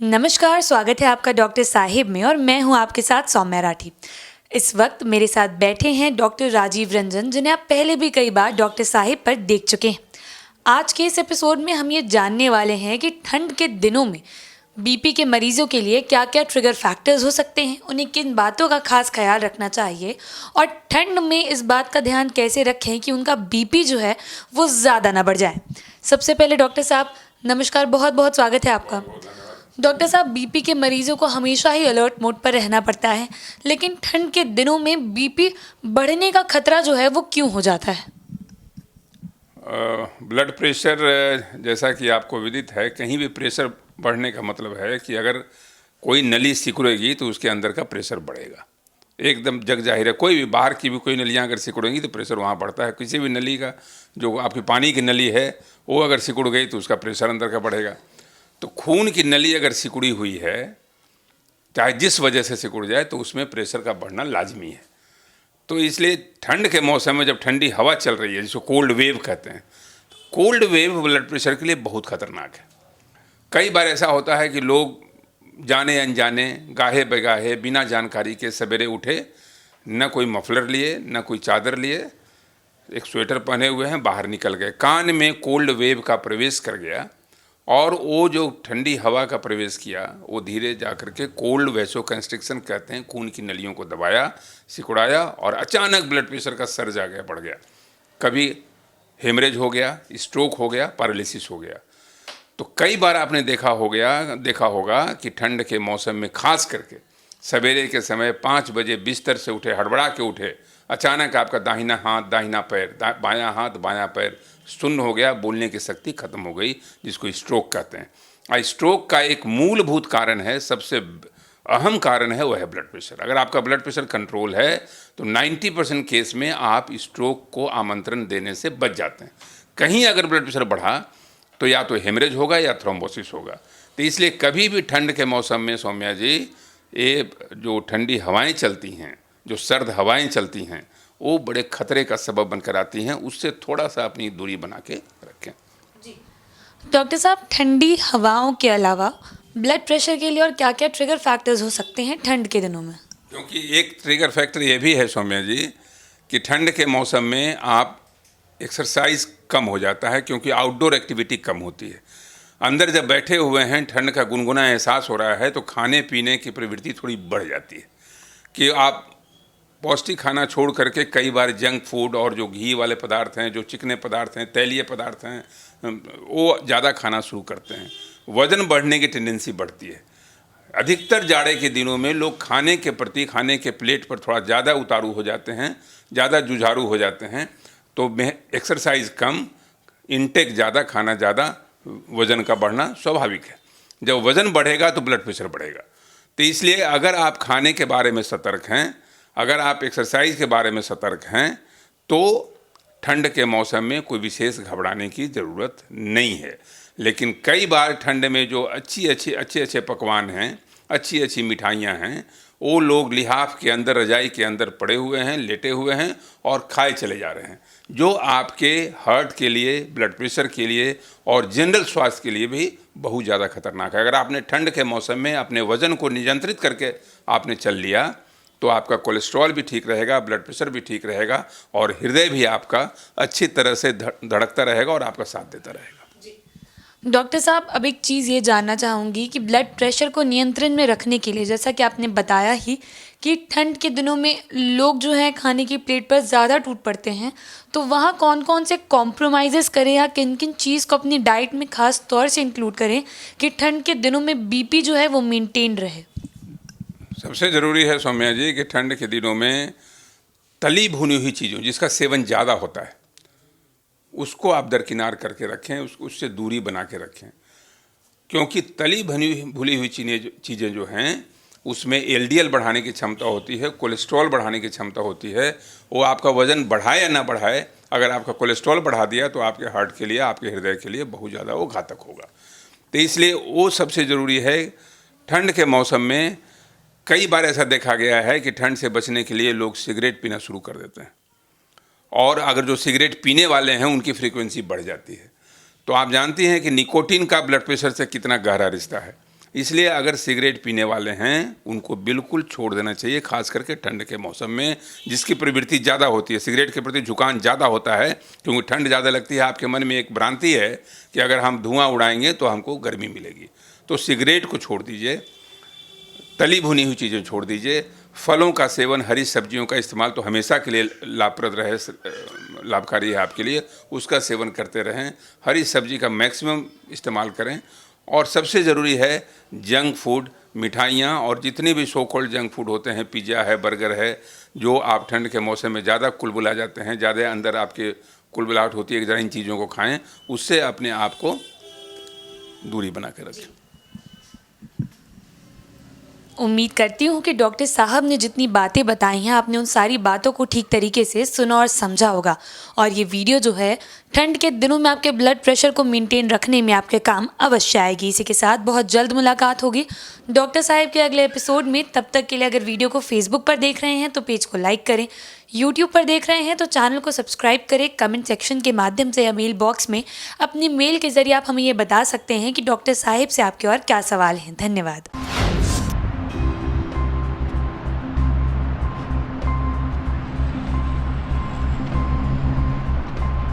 नमस्कार, स्वागत है आपका डॉक्टर साहिब में और मैं हूं आपके साथ सौम्या राठी। इस वक्त मेरे साथ बैठे हैं डॉक्टर राजीव रंजन, जिन्हें आप पहले भी कई बार डॉक्टर साहिब पर देख चुके हैं। आज के इस एपिसोड में हम ये जानने वाले हैं कि ठंड के दिनों में बीपी के मरीजों के लिए क्या क्या ट्रिगर फैक्टर्स हो सकते हैं, उन्हें किन बातों का खास ख्याल रखना चाहिए और ठंड में इस बात का ध्यान कैसे रखें कि उनका बीपी जो है वो ज़्यादा ना बढ़ जाए। सबसे पहले डॉक्टर साहब नमस्कार, बहुत बहुत स्वागत है आपका। डॉक्टर साहब, बीपी के मरीजों को हमेशा ही अलर्ट मोड पर रहना पड़ता है, लेकिन ठंड के दिनों में बीपी बढ़ने का खतरा जो है वो क्यों हो जाता है? ब्लड प्रेशर जैसा कि आपको विदित है, कहीं भी प्रेशर बढ़ने का मतलब है कि अगर कोई नली सिकुड़ेगी तो उसके अंदर का प्रेशर बढ़ेगा। एकदम जग जाहिर है, कोई भी बाहर की भी कोई नलियाँ अगर सिकुड़ेंगी तो प्रेशर वहाँ बढ़ता है। किसी भी नली का, जो आपकी पानी की नली है, वो अगर सिकुड़ गई तो उसका प्रेशर अंदर का बढ़ेगा। तो खून की नली अगर सिकुड़ी हुई है, चाहे जिस वजह से सिकुड़ जाए, तो उसमें प्रेशर का बढ़ना लाजमी है। तो इसलिए ठंड के मौसम में जब ठंडी हवा चल रही है, जिसको कोल्ड वेव कहते हैं, कोल्ड वेव ब्लड प्रेशर के लिए बहुत खतरनाक है। कई बार ऐसा होता है कि लोग जाने अनजाने, गाहे बेगाहे, बिना जानकारी के सवेरे उठे, न कोई मफलर लिए, न कोई चादर लिए, एक स्वेटर पहने हुए हैं, बाहर निकल गए। कान में कोल्ड वेव का प्रवेश कर गया और वो जो ठंडी हवा का प्रवेश किया, वो धीरे जा कर के कोल्ड वैसो कंस्ट्रिक्शन कहते हैं, खून की नलियों को दबाया, सिकुड़ाया और अचानक ब्लड प्रेशर का सर्ज आ गया, बढ़ गया। कभी हेमरेज हो गया, स्ट्रोक हो गया, पैरालिसिस हो गया। तो कई बार आपने देखा होगा कि ठंड के मौसम में खास करके सवेरे के समय 5 बजे बिस्तर से उठे, हड़बड़ा के उठे, अचानक आपका दाहिना हाथ, दाहिना पैर, बायां हाथ, बायां पैर शून्य हो गया, बोलने की शक्ति खत्म हो गई, जिसको स्ट्रोक कहते हैं। स्ट्रोक का एक मूलभूत कारण है, सबसे अहम कारण है, वह है ब्लड प्रेशर। अगर आपका ब्लड प्रेशर कंट्रोल है तो 90% केस में आप स्ट्रोक को आमंत्रण देने से बच जाते हैं। कहीं अगर ब्लड प्रेशर बढ़ा तो या तो हेमरेज होगा या थ्रोम्बोसिस होगा। तो इसलिए कभी भी ठंड के मौसम में सौम्या जी, ये जो ठंडी हवाएं चलती हैं, जो सर्द हवाएं चलती हैं, वो बड़े खतरे का सबब बनकर आती हैं। उससे थोड़ा सा अपनी दूरी बना के रखें। जी डॉक्टर साहब, ठंडी हवाओं के अलावा ब्लड प्रेशर के लिए और क्या क्या ट्रिगर फैक्टर्स हो सकते हैं ठंड के दिनों में? क्योंकि एक ट्रिगर फैक्टर ये भी है सौम्या जी कि ठंड के मौसम में आप एक्सरसाइज कम हो जाता है, क्योंकि आउटडोर एक्टिविटी कम होती है। अंदर जब बैठे हुए हैं, ठंड का गुनगुना एहसास हो रहा है, तो खाने पीने की प्रवृत्ति थोड़ी बढ़ जाती है कि आप पौष्टिक खाना छोड़ करके कई बार जंक फूड और जो घी वाले पदार्थ हैं, जो चिकने पदार्थ हैं, तैलीय पदार्थ हैं, वो ज़्यादा खाना शुरू करते हैं। वज़न बढ़ने की टेंडेंसी बढ़ती है। अधिकतर जाड़े के दिनों में लोग खाने के प्रति, खाने के प्लेट पर थोड़ा ज़्यादा उतारू हो जाते हैं, ज़्यादा जुझारू हो जाते हैं। तो एक्सरसाइज कम, इनटेक ज़्यादा, खाना ज़्यादा, वज़न का बढ़ना स्वाभाविक है। जब वज़न बढ़ेगा तो ब्लड प्रेशर बढ़ेगा। तो इसलिए अगर आप खाने के बारे में सतर्क हैं, अगर आप एक्सरसाइज के बारे में सतर्क हैं, तो ठंड के मौसम में कोई विशेष घबराने की ज़रूरत नहीं है। लेकिन कई बार ठंड में जो अच्छे पकवान हैं, अच्छी अच्छी मिठाइयाँ हैं, वो लोग लिहाफ के अंदर, रजाई के अंदर पड़े हुए हैं, लेटे हुए हैं और खाए चले जा रहे हैं, जो आपके हार्ट के लिए, ब्लड प्रेशर के लिए और जनरल स्वास्थ्य के लिए भी बहुत ज़्यादा खतरनाक है। अगर आपने ठंड के मौसम में अपने वज़न को नियंत्रित करके आपने चल लिया तो आपका कोलेस्ट्रॉल भी ठीक रहेगा, ब्लड प्रेशर भी ठीक रहेगा और हृदय भी आपका अच्छी तरह से धड़कता रहेगा और आपका साथ देता रहेगा। डॉक्टर साहब, अब एक चीज़ ये जानना चाहूँगी कि ब्लड प्रेशर को नियंत्रण में रखने के लिए, जैसा कि आपने बताया ही कि ठंड के दिनों में लोग जो हैं खाने की प्लेट पर ज़्यादा टूट पड़ते हैं, तो वहाँ कौन कौन से कॉम्प्रोमाइज़ेस करें या किन किन चीज़ को अपनी डाइट में ख़ास तौर से इंक्लूड करें कि ठंड के दिनों में बीपी जो है वो मेंटेन रहे? सबसे ज़रूरी है सौम्या जी कि ठंड के दिनों में तली भुनी हुई चीज़ों, जिसका सेवन ज़्यादा होता है, उसको आप दरकिनार करके रखें, उससे दूरी बना के रखें। क्योंकि तली भुनी हुई चीज़ें जो हैं, उसमें एलडीएल बढ़ाने की क्षमता होती है, कोलेस्ट्रॉल बढ़ाने की क्षमता होती है। वो आपका वज़न बढ़ाए या ना बढ़ाए, अगर आपका कोलेस्ट्रॉल बढ़ा दिया तो आपके हार्ट के लिए, आपके हृदय के लिए बहुत ज़्यादा वो घातक होगा। तो इसलिए वो सबसे ज़रूरी है। ठंड के मौसम में कई बार ऐसा देखा गया है कि ठंड से बचने के लिए लोग सिगरेट पीना शुरू कर देते हैं, और अगर जो सिगरेट पीने वाले हैं उनकी फ्रीक्वेंसी बढ़ जाती है। तो आप जानती हैं कि निकोटीन का ब्लड प्रेशर से कितना गहरा रिश्ता है। इसलिए अगर सिगरेट पीने वाले हैं उनको बिल्कुल छोड़ देना चाहिए, खास करके ठंड के मौसम में जिसकी प्रवृत्ति ज़्यादा होती है, सिगरेट के प्रति झुकाव ज़्यादा होता है क्योंकि ठंड ज़्यादा लगती है। आपके मन में एक भ्रांति है कि अगर हम धुआं उड़ाएंगे तो हमको गर्मी मिलेगी, तो सिगरेट को छोड़ दीजिए, तली भुनी हुई चीज़ें छोड़ दीजिए, फलों का सेवन, हरी सब्जियों का इस्तेमाल तो हमेशा के लिए लाभप्रद रहे, लाभकारी है आपके लिए, उसका सेवन करते रहें। हरी सब्जी का मैक्सिमम इस्तेमाल करें और सबसे ज़रूरी है जंक फूड, मिठाइयाँ और जितने भी सो कॉल्ड जंक फूड होते हैं, पिज़्ज़ा है, बर्गर है, जो आप ठंड के मौसम में ज़्यादा कुलबुला जाते हैं, ज़्यादा अंदर आपके कुलबुलाहट होती है कि ज़रा इन चीज़ों को खाएँ, उससे अपने आप को दूरी बना के रखें। उम्मीद करती हूँ कि डॉक्टर साहब ने जितनी बातें बताई हैं आपने उन सारी बातों को ठीक तरीके से सुना और समझा होगा, और ये वीडियो जो है ठंड के दिनों में आपके ब्लड प्रेशर को मेंटेन रखने में आपके काम अवश्य आएगी। इसी के साथ बहुत जल्द मुलाकात होगी डॉक्टर साहब के अगले एपिसोड में। तब तक के लिए अगर वीडियो को फेसबुक पर देख रहे हैं तो पेज को लाइक करें, यूट्यूब पर देख रहे हैं तो चैनल को सब्सक्राइब करें, कमेंट सेक्शन के माध्यम से या मेल बॉक्स में अपनी मेल के ज़रिए आप हमें ये बता सकते हैं कि डॉक्टर साहिब से आपके और क्या सवाल हैं। धन्यवाद।